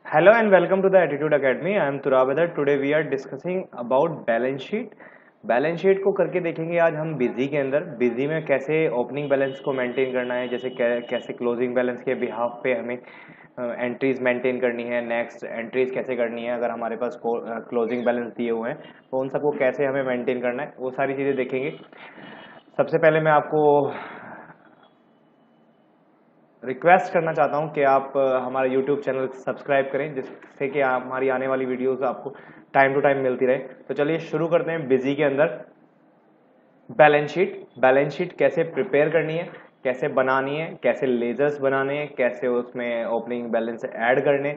Hello and welcome to the Attitude Academy. I am Turabadar. Today we are discussing about balance sheet. Balance sheet को करके देखेंगे आज हम busy के अंदर। बिजी में कैसे ओपनिंग बैलेंस को मेंटेन करना है, जैसे कैसे क्लोजिंग बैलेंस के बिहाफ पे हमें एंट्रीज मेंटेन करनी है, नेक्स्ट एंट्रीज कैसे करनी है, अगर हमारे पास क्लोजिंग बैलेंस दिए हुए हैं तो उन सबको कैसे हमें मेंटेन करना है, वो सारी चीज़ें देखेंगे। सबसे पहले मैं आपको रिक्वेस्ट करना चाहता हूं कि आप हमारा यूट्यूब चैनल सब्सक्राइब करें, जिससे कि हमारी आने वाली वीडियोस आपको टाइम टू टाइम मिलती रहे। तो चलिए शुरू करते हैं बिजी के अंदर। बैलेंस शीट कैसे प्रिपेयर करनी है, कैसे बनानी है, कैसे लेजर्स बनाने हैं, कैसे उसमें ओपनिंग बैलेंस ऐड करने,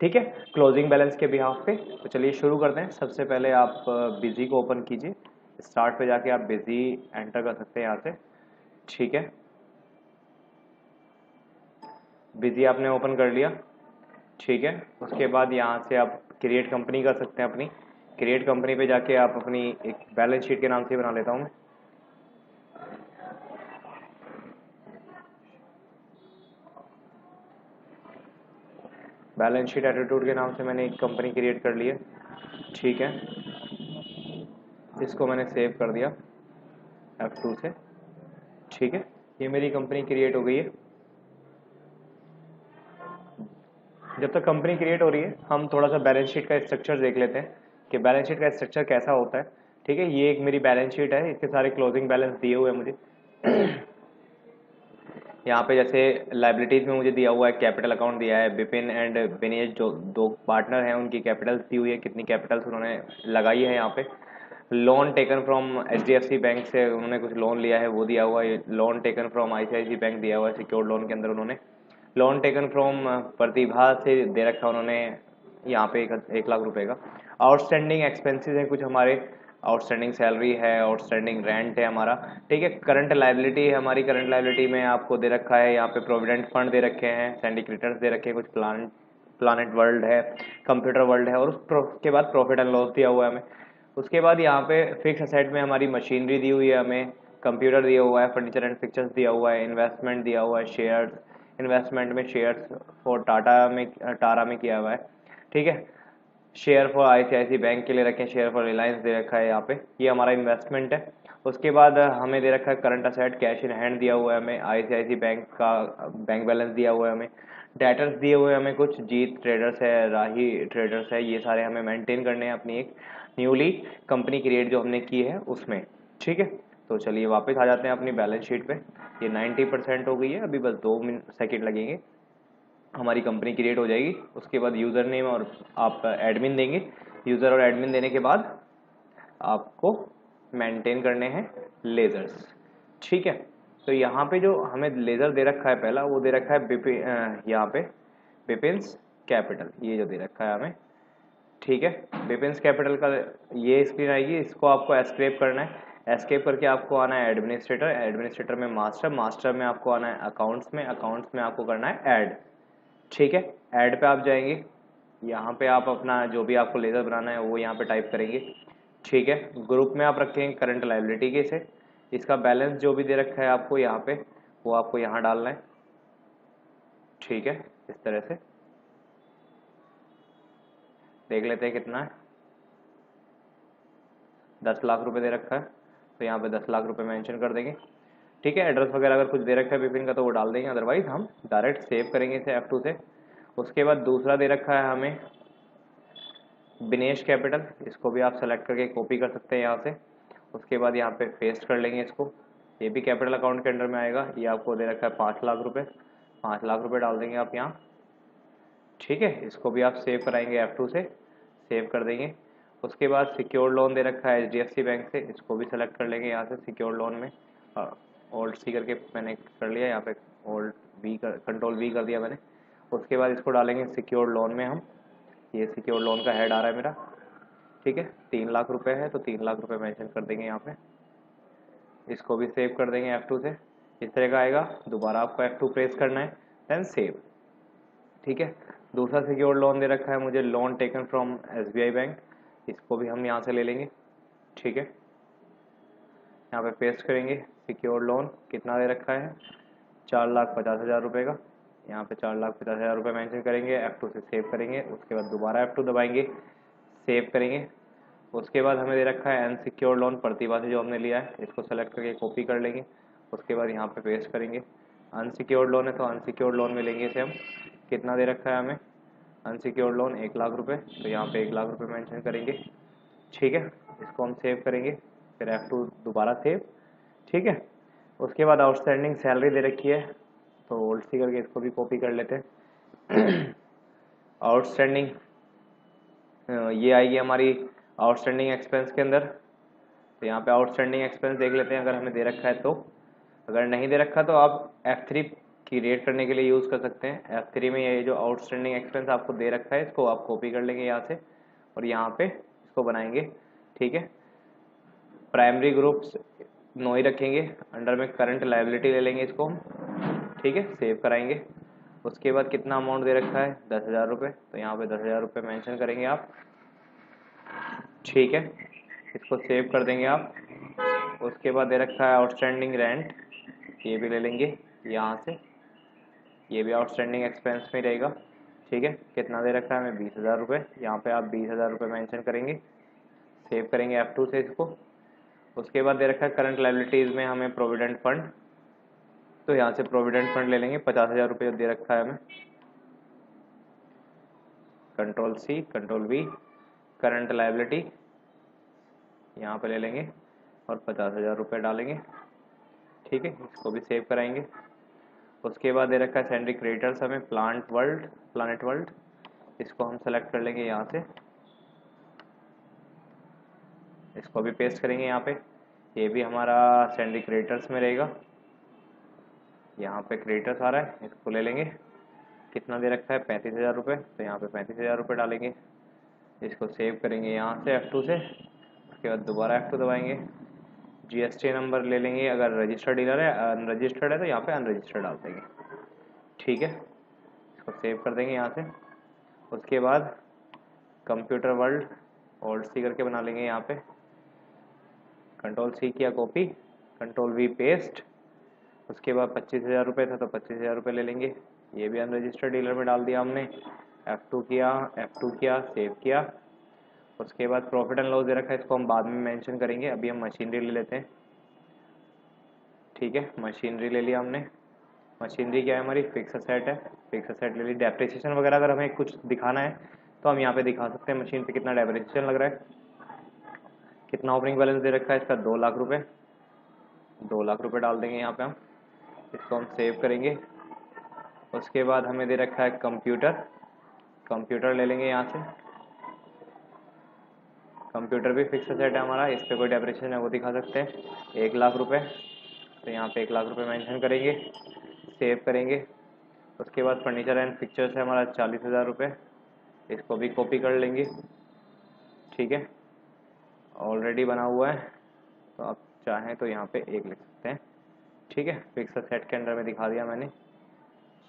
ठीक है, क्लोजिंग बैलेंस के बिहाफ पे। तो चलिए शुरू करते हैं। सबसे पहले आप बिजी को ओपन कीजिए। स्टार्ट पे जाके आप बिजी एंटर कर सकते हैं यहाँ से, ठीक है। बिजी आपने ओपन कर लिया, ठीक है। उसके बाद यहाँ से आप क्रिएट कंपनी कर सकते हैं अपनी। क्रिएट कंपनी पे जाके आप अपनी एक बैलेंस शीट के नाम से बना लेता हूँ मैं। बैलेंस शीट एटीट्यूड के नाम से मैंने एक कंपनी क्रिएट कर ली है, ठीक है। इसको मैंने सेव कर दिया F2 से, ठीक है। ये मेरी कंपनी क्रिएट हो गई है। जब तक कंपनी क्रिएट हो रही है हम थोड़ा सा बैलेंस शीट का स्ट्रक्चर देख लेते हैं कि बैलेंस शीट का स्ट्रक्चर कैसा होता है, ठीक है। ये एक मेरी बैलेंस शीट है, इसके सारे क्लोजिंग बैलेंस दिए हुए हैं मुझे। यहाँ पे जैसे लाइबिलिटीज में मुझे दिया हुआ है, कैपिटल अकाउंट दिया है, बिपिन एंड विनेश जो दो पार्टनर हैं उनकी कैपिटल्स दी हुई है, कितनी कैपिटल्स उन्होंने लगाई है। यहाँ पे loan taken from HDFC bank से उन्होंने कुछ लोन लिया है वो दिया हुआ है। Loan taken from ICICI bank दिया हुआ है, सिक्योर्ड लोन के अंदर उन्होंने लोन टेकन फ्रॉम प्रतिभा से दे रखा है उन्होंने यहाँ पे 1 लाख रुपए का। आउटस्टैंडिंग एक्सपेंसेस हैं कुछ हमारे, आउटस्टैंडिंग सैलरी है, आउटस्टैंडिंग रेंट है हमारा, ठीक है। करंट लाइबिलिटी है हमारी, करंट लाइबिलिटी में आपको दे रखा है यहाँ पे प्रोविडेंट फंड दे रखे हैं, सिंडिकेटर्स दे रखे हैं, कुछ प्लानेट वर्ल्ड है, कंप्यूटर वर्ल्ड है, और उसके बाद प्रॉफिट एंड लॉस दिया हुआ है हमें। उसके बाद यहाँ पे फिक्स असेट में हमारी मशीनरी दी हुई है हमें, कंप्यूटर दिया हुआ है, फर्नीचर एंड फिक्चर्स दिया हुआ है, इन्वेस्टमेंट दिया हुआ है, शेयर्स, इन्वेस्टमेंट में शेयर्स फॉर टाटा में किया हुआ है, ठीक है। शेयर फॉर ICICI बैंक के लिए रखे, शेयर फॉर रिलायंस दे रखा है यहाँ पे, ये हमारा इन्वेस्टमेंट है। उसके बाद हमें दे रखा है current asset, cash in hand दिया हुआ है हमें, ICICI बैंक का बैंक बैलेंस दिया हुआ है हमें, डेटर्स दिए हुए हैं हमें कुछ, जीत ट्रेडर्स है, राही ट्रेडर्स है, ये सारे हमें मेंटेन करने हैं अपनी एक न्यूली कंपनी क्रिएट जो हमने की है उसमें, ठीक है। तो चलिए वापस आ जाते हैं अपनी बैलेंस शीट पे। ये 90% हो गई है, अभी बस 2 सेकेंड लगेंगे, हमारी कंपनी क्रिएट हो जाएगी। उसके बाद यूज़र नेम और आप एडमिन देंगे। यूज़र और एडमिन देने के बाद आपको मेंटेन करने हैं लेज़र्स, ठीक है। तो यहाँ पे जो हमें लेज़र दे रखा है पहला, वो दे रखा है यहाँ पे बिपिन्स कैपिटल, ये जो दे रखा है हमें, ठीक है। बिपिन्स कैपिटल का ये स्क्रीन आएगी, इसको आपको एस्केप करना है। एस्केप करके आपको आना है एडमिनिस्ट्रेटर, एडमिनिस्ट्रेटर में मास्टर, मास्टर में आपको आना है अकाउंट्स में, अकाउंट्स में आपको करना है ऐड, ठीक है। ऐड पे आप जाएंगे, यहाँ पे आप अपना जो भी आपको लेजर बनाना है वो यहाँ पे टाइप करेंगे, ठीक है। ग्रुप में आप रखेंगे करंट लाइबिलिटी के से, इसका बैलेंस जो भी दे रखा है आपको यहाँ पे वो आपको यहाँ डालना है, ठीक है। इस तरह से देख लेते हैं कितना है। 10 लाख रुपए दे रखा है, तो यहाँ पे 10 लाख रुपए मेंशन कर देंगे, ठीक है। एड्रेस वगैरह अगर कुछ दे रखा है विपिन का तो वो डाल देंगे, अदरवाइज हम डायरेक्ट सेव करेंगे इसे F2 से। उसके बाद दूसरा दे रखा है हमें बिनेश कैपिटल, इसको भी आप सेलेक्ट करके कॉपी कर सकते हैं यहाँ से। उसके बाद यहाँ पे पेस्ट कर लेंगे इसको, ये भी कैपिटल अकाउंट के अंडर में आएगा। ये आपको दे रखा है 5 लाख रुपए, 5 लाख रुपए डाल देंगे आप यहाँ, ठीक है। इसको भी आप सेव कराएंगे F2 से, सेव कर देंगे। उसके बाद सिक्योर्ड लोन दे रखा है HDFC बैंक से, इसको भी सेलेक्ट कर लेंगे यहाँ से सिक्योर्ड लोन में। ऑल्ट सी करके मैंने कर लिया यहाँ पे, ऑल्ट वी कर, कंट्रोल वी कर दिया मैंने। उसके बाद इसको डालेंगे सिक्योर्ड लोन में हम, ये सिक्योर्ड लोन का हेड आ रहा है मेरा, ठीक है। 3 लाख रुपए है तो 3 लाख रुपए मेंशन कर देंगे यहाँ पे। इसको भी सेव कर देंगे F2 से, इस तरह का आएगा। दोबारा आपको F2 प्रेस करना है, देन सेव, ठीक है। दूसरा सिक्योर्ड लोन दे रखा है मुझे, loan taken from SBI bank, इसको भी हम यहाँ से ले लेंगे, ठीक है। यहाँ पे पेस्ट करेंगे सिक्योर्ड लोन, कितना दे रखा है 4,50,000 रुपये का, यहाँ पे 4,50,000 रुपये मेंशन करेंगे, F2 से सेव करेंगे, उसके बाद दोबारा F2 दबाएंगे, सेव करेंगे। उसके बाद हमें दे रखा है अनसिक्योर्ड लोन प्रतिभा से जो हमने लिया है, इसको सेलेक्ट करके कॉपी कर लेंगे, उसके बाद यहाँ पे पेस्ट करेंगे। अनसिक्योर्ड लोन है तो अनसिक्योर्ड लोन में लेंगे इसे हम, कितना दे रखा है हमें अनसिक्योर्ड लोन 1,00,000 रुपये, तो यहाँ पे 1,00,000 रुपये मेंशन करेंगे। ठीक है, इसको हम सेव करेंगे, फिर F2 दोबारा सेव। ठीक है, उसके बाद आउटस्टैंडिंग सैलरी दे रखी है, तो ओल्ड सी करके इसको भी कॉपी कर लेते हैं। आउटस्टैंडिंग ये आएगी हमारी आउटस्टैंडिंग एक्सपेंस के अंदर, तो यहाँ पे आउटस्टैंडिंग एक्सपेंस देख लेते हैं अगर हमें दे रखा है तो। अगर नहीं दे रखा तो आप F3 की रेट करने के लिए यूज़ कर सकते हैं। F3 में ये जो आउटस्टैंडिंग एक्सपेंस आपको दे रखा है इसको आप कॉपी कर लेंगे यहाँ से और यहाँ पे इसको बनाएंगे। ठीक है, प्राइमरी ग्रुप्स नो ही रखेंगे, अंडर में करंट लायबिलिटी ले लेंगे इसको हम। ठीक है, सेव कराएंगे। उसके बाद कितना अमाउंट दे रखा है 10,000 रुपये, तो यहाँ पे 10,000 रुपये मैंशन करेंगे आप। ठीक है, इसको सेव कर देंगे आप। उसके बाद दे रखा है आउटस्टैंडिंग रेंट, ये भी ले लेंगे यहाँ से, ये भी आउटस्टैंडिंग एक्सपेंस में रहेगा। ठीक है, कितना दे रखा है हमें 20,000 रुपये, यहाँ पे आप 20,000 रुपये मैंशन करेंगे, सेव करेंगे F2 से इसको। उसके बाद दे रखा है करंट लायबिलिटीज़ में हमें प्रोविडेंट फंड, तो यहाँ से प्रोविडेंट फंड ले लेंगे, 50,000 रुपये दे रखा है हमें। Control C control V, current liability यहाँ पे ले लेंगे और 50,000 रुपये डालेंगे। ठीक है, इसको भी सेव कराएंगे। उसके बाद दे रखा है सैंडरी क्रेडिटर्स हमें प्लानेट वर्ल्ड, इसको हम सेलेक्ट कर लेंगे यहाँ से, इसको भी पेस्ट करेंगे यहाँ पे, ये भी हमारा सैंडरी क्रेडिटर्स में रहेगा। यहाँ पे क्रेडिटर्स आ रहा है, इसको ले लेंगे, कितना दे रखा है 35,000 रुपये, तो यहाँ पे 35,000 रुपये डालेंगे, इसको सेव करेंगे यहाँ से F2 से। उसके बाद दोबारा F2 दबाएंगे, GST नंबर ले लेंगे, अगर रजिस्टर्ड डीलर है अनरजिस्टर्ड है तो यहाँ पे अनरजिस्टर्ड डाल देंगे। ठीक है, इसको सेव कर देंगे यहाँ से। उसके बाद कंप्यूटर वर्ल्ड ओल्ड सी करके बना लेंगे यहाँ पे, कंट्रोल C किया कॉपी, कंट्रोल V पेस्ट। उसके बाद 25,000 रुपये था तो 25,000 रुपये ले लेंगे, ये भी अनरजिस्टर्ड डीलर में डाल दिया हमने। F2 किया, सेव किया। उसके बाद प्रॉफिट एंड लॉस दे रखा है, इसको हम बाद में मेंशन करेंगे, अभी हम मशीनरी ले लेते हैं। ठीक है, मशीनरी ले लिया हमने। मशीनरी क्या है हमारी फिक्स असेट है, फिक्स असेट ले ली। डेप्रिसिएशन वगैरह अगर हमें कुछ दिखाना है तो हम यहाँ पे दिखा सकते हैं, मशीन पे कितना डेप्रिसिएशन लग रहा है। कितना ओपनिंग बैलेंस दे रखा है इसका 2,00,000 रुपये, 2,00,000 रुपये डाल देंगे यहाँ पे हम, इसको हम सेव करेंगे। उसके बाद हमें दे रखा है कंप्यूटर ले लेंगे यहाँ से, कंप्यूटर भी फिक्स असेट है हमारा, इस पर कोई डेप्रिसिएशन है वो दिखा सकते हैं, 1,00,000 रुपये, तो यहाँ पे 1,00,000 रुपये मेंशन करेंगे, सेव करेंगे। उसके बाद फर्नीचर एंड फिक्चर्स है हमारा 40,000 रुपये, इसको भी कॉपी कर लेंगे। ठीक है, ऑलरेडी बना हुआ है तो आप चाहें तो यहाँ पे 1 लिख सकते हैं। ठीक है, फिक्स असेट के अंदर में दिखा दिया मैंने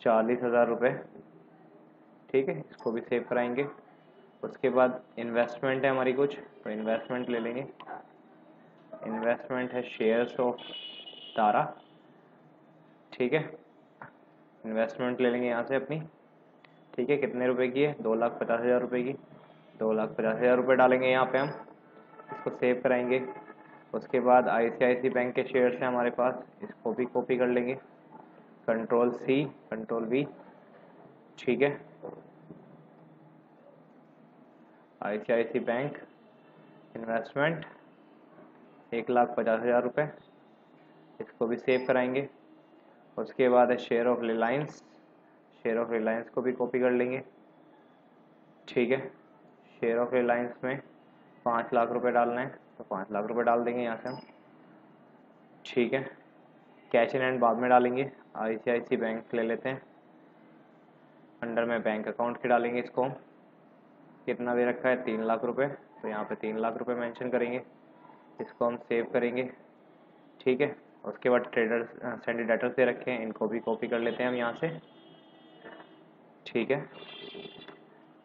40,000 रुपये। ठीक है, इसको भी सेव कराएंगे। उसके बाद इन्वेस्टमेंट है हमारी कुछ, तो इन्वेस्टमेंट ले लेंगे, इन्वेस्टमेंट है शेयर्स ऑफ तारा। ठीक है, इन्वेस्टमेंट ले लेंगे यहाँ से अपनी। ठीक है, कितने रुपए की है 2,50,000 रुपये की, 2,50,000 रुपये डालेंगे यहाँ पे हम, इसको सेव कराएंगे। उसके बाद ICICI बैंक के शेयर्स हैं हमारे पास, इसको भी कॉपी कर लेंगे, कंट्रोल C कंट्रोल V। ठीक है, ICICI बैंक इन्वेस्टमेंट 1,50,000 रुपये, इसको भी सेव कराएंगे। उसके बाद है शेयर ऑफ रिलायंस को भी कॉपी कर लेंगे। ठीक है, शेयर ऑफ रिलायंस में 5,00,000 रुपये डालना है, तो 5,00,000 रुपये डाल देंगे यहाँ से हम। ठीक है, कैश इन हैंड बाद में डालेंगे, ICICI बैंक ले लेते हैं, अंडर में बैंक अकाउंट के डालेंगे इसको हम। कितना दे रखा है 3,00,000 रुपये, तो यहाँ पे 3,00,000 रुपये मेंशन करेंगे, इसको हम सेव करेंगे। ठीक है, उसके बाद ट्रेडर्स सैंडी डेटर्स दे रखे हैं, इनको भी कॉपी कर लेते हैं हम यहाँ से। ठीक है,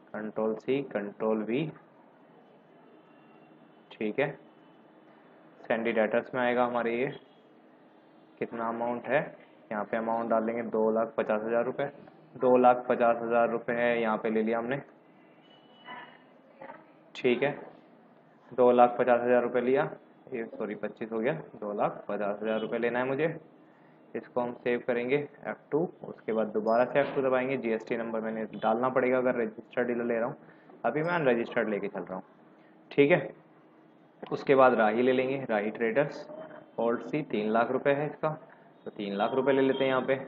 कंट्रोल C कंट्रोल V। ठीक है, सैंडी डेटर्स में आएगा हमारे ये कितना अमाउंट है, यहाँ पे अमाउंट डालेंगे 2,50,000 रुपये। 2,50,000 रुपये है, यहाँ पे ले लिया हमने। ठीक है, 2,50,000 रुपये लिया, ये सॉरी 25 हो गया, 2,50,000 रुपये लेना है मुझे। इसको हम सेव करेंगे F2, उसके बाद दोबारा से F2 दबाएंगे। जीएसटी नंबर मैंने डालना पड़ेगा अगर रजिस्टर्ड डीलर ले रहा हूँ, अभी मैं अनरजिस्टर्ड लेके चल रहा हूँ। ठीक है, उसके बाद राही ले लेंगे, राही ट्रेडर्स, होल्ड सी, 3 लाख रुपए है इसका, तो 3 लाख रुपए ले लेते हैं यहाँ पे।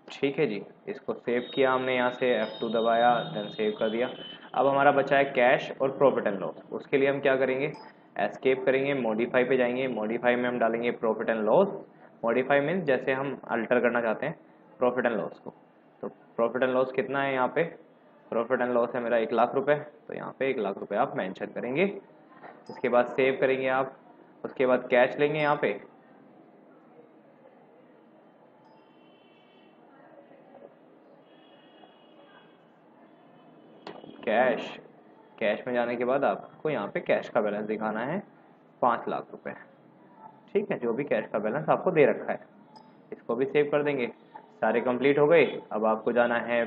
ठीक है जी, इसको सेव किया हमने, यहाँ से F2 दबाया, देन सेव कर दिया। अब हमारा बचा है कैश और प्रॉफिट एंड लॉस। उसके लिए हम क्या करेंगे, एस्केप करेंगे, मॉडिफाई पे जाएंगे, मॉडिफाई में हम डालेंगे profit and loss. Modify means जैसे हम अल्टर करना चाहते हैं प्रॉफिट एंड लॉस को। तो प्रॉफिट एंड लॉस कितना है यहाँ पे, प्रॉफिट एंड लॉस है मेरा 1 लाख रुपए, तो यहाँ पे 1 लाख रुपए आप मेंशन करेंगे। उसके बाद सेव करेंगे आप, उसके बाद कैश लेंगे यहाँ पे, कैश में जाने के बाद आपको यहाँ पे कैश का बैलेंस दिखाना है 5 लाख रुपए। ठीक है, जो भी कैश का बैलेंस आपको दे रखा है, इसको भी सेव कर देंगे। सारे कंप्लीट हो गए। अब आपको जाना है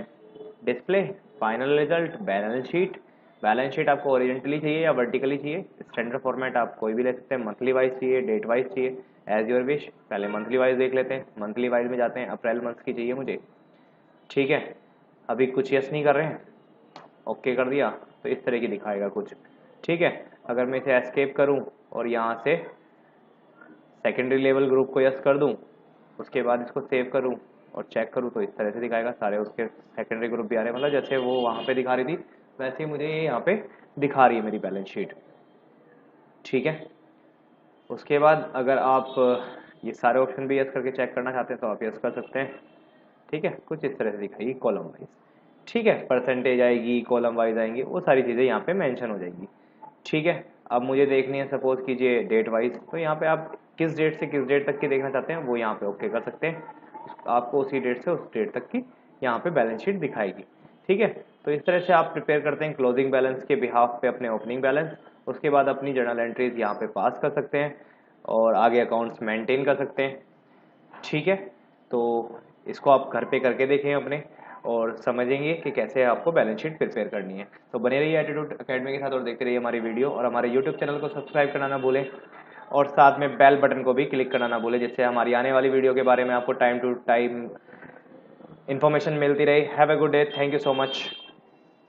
display, final result, balance sheet. Balance sheet आपको ओरिजेंटली चाहिए या वर्टिकली चाहिए, स्टैंडर्ड फॉर्मेट आप कोई भी ले सकते हैं, मंथली वाइज चाहिए, डेट वाइज चाहिए, एज योर विश। पहले मंथली वाइज देख लेते हैं, मंथली वाइज में जाते हैं, अप्रैल मंथ की चाहिए मुझे। ठीक है, अभी कुछ यस नहीं कर रहे हैं, ओके कर दिया, तो इस तरह की दिखाएगा कुछ। ठीक है, अगर मैं इसे एस्केप करूं और यहाँ से सेकेंडरी लेवल ग्रुप को यस कर दूं, उसके बाद इसको सेव करूं और चेक करूं, तो इस तरह से दिखाएगा, सारे उसके सेकेंडरी ग्रुप भी आ रहे हैं, मतलब जैसे वो वहाँ पे दिखा रही थी वैसे ही मुझे ये यहाँ पे दिखा रही है मेरी बैलेंस शीट। ठीक है, उसके बाद अगर आप ये सारे ऑप्शन भी यस करके चेक करना चाहते हैं तो आप यस कर सकते हैं। ठीक है, कुछ इस तरह से दिखाएगी कॉलम वाइज। ठीक है, परसेंटेज आएगी, कॉलम वाइज आएंगी, वो सारी चीज़ें यहाँ पे मेंशन हो जाएंगी। ठीक है, अब मुझे देखनी है सपोज कीजिए डेट वाइज, तो यहाँ पे आप किस डेट से किस डेट तक की देखना चाहते हैं वो यहाँ पे ओके कर सकते हैं, आपको उसी डेट से उस डेट तक की यहाँ पे बैलेंस शीट दिखाएगी। ठीक है, तो इस तरह से आप प्रिपेयर करते हैं क्लोजिंग बैलेंस के बिहाफ पे अपने ओपनिंग बैलेंस। उसके बाद अपनी जर्नल एंट्रीज यहाँ पे पास कर सकते हैं और आगे अकाउंट्स मेंटेन कर सकते हैं। ठीक है, तो इसको आप घर पे करके देखें अपने और समझेंगे कि कैसे आपको बैलेंस शीट प्रिपेयर करनी है। तो बने रहिए एटीट्यूड एकेडमी के साथ और देखते रहिए हमारी वीडियो, और हमारे यूट्यूब चैनल को सब्सक्राइब करना ना भूलें और साथ में बेल बटन को भी क्लिक करना ना भूलें, जिससे हमारी आने वाली वीडियो के बारे में आपको टाइम टू टाइम इन्फॉर्मेशन मिलती रहे। Have a good day, thank you so much.